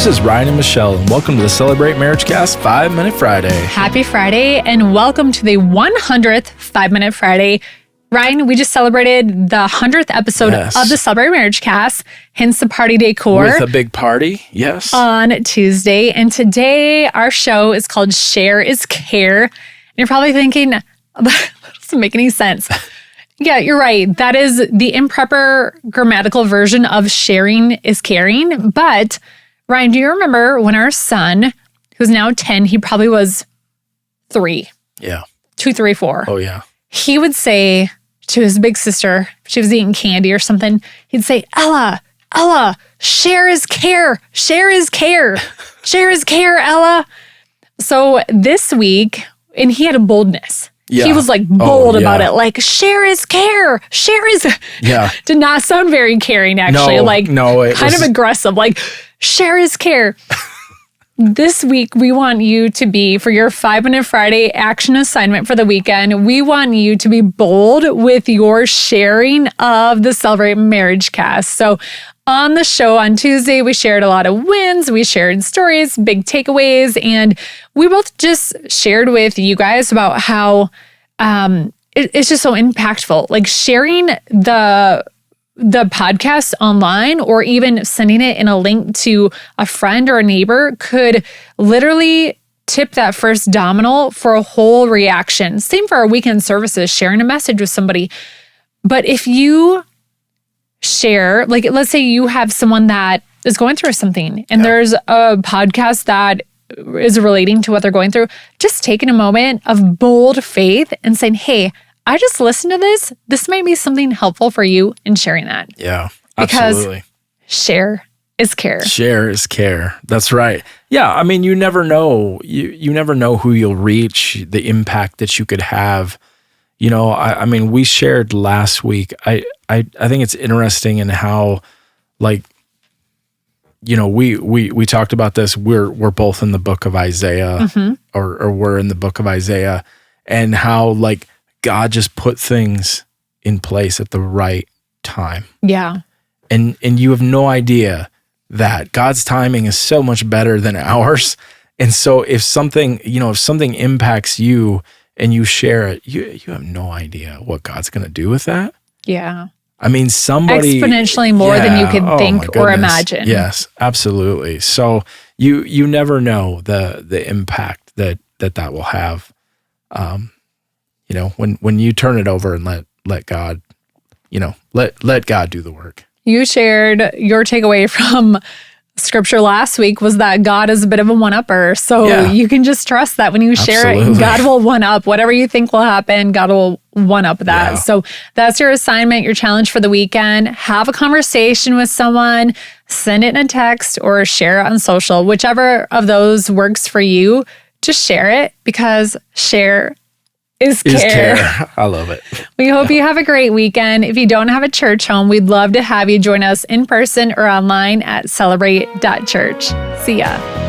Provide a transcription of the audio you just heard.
This is Ryan and Michelle, and welcome to the Celebrate MarriageCast 5-Minute Friday. Happy Friday, and welcome to the 100th 5-Minute Friday. Ryan, we just celebrated the 100th episode of the Celebrate MarriageCast, hence the party decor. With a big party, yes. On Tuesday. And today, our show is called Share is Care. And you're probably thinking, that doesn't make any sense. Yeah, you're right. That is the improper grammatical version of sharing is caring. But Ryan, do you remember when our son, who's now 10, he probably was 3. Yeah. 2, 3, 4. Oh, yeah. He would say to his big sister, if she was eating candy or something, he'd say, Ella, share is care. Share is care. Share is care, Ella. So this week, and he had a boldness. Yeah. He was like bold about it. Like, share is care. Share is... Yeah. Did not sound very caring, actually. No, kind of aggressive. Like, share is care. This week, we want you to be, for your 5-Minute Friday action assignment for the weekend, we want you to be bold with your sharing of the Celebrate MarriageCast. So on the show on Tuesday, we shared a lot of wins, we shared stories, big takeaways, and we both just shared with you guys about how it's just so impactful. Like sharing the podcast online or even sending it in a link to a friend or a neighbor could literally tip that first domino for a whole reaction. Same for our weekend services, sharing a message with somebody. But if you share, like let's say you have someone that is going through something and there's a podcast that is relating to what they're going through, just taking a moment of bold faith and saying, hey, I just listened to this. This might be something helpful for you in sharing that. Yeah, absolutely. Because share is care. Share is care. That's right. Yeah, I mean, you never know. You never know who you'll reach, the impact that you could have. You know, I mean, we shared last week. I think it's interesting in how, like, you know, we talked about this. We're both in the book of Isaiah, or we're in the book of Isaiah, and how like God just put things in place at the right time. Yeah. And you have no idea that God's timing is so much better than ours. And so if something impacts you and you share it, you have no idea what God's going to do with that. Yeah. I mean, somebody exponentially more than you could think or imagine. Yes, absolutely. So you never know the impact that will have. You know, when you turn it over and let God, let God do the work. You shared your takeaway from scripture last week was that God is a bit of a one-upper. So you can just trust that when you share it, God will one-up. Whatever you think will happen, God will one-up that. Yeah. So that's your assignment, your challenge for the weekend. Have a conversation with someone, send it in a text or share it on social. Whichever of those works for you, just share it because share is care. I love it. We hope you have a great weekend. If you don't have a church home, we'd love to have you join us in person or online at celebrate.church. See ya.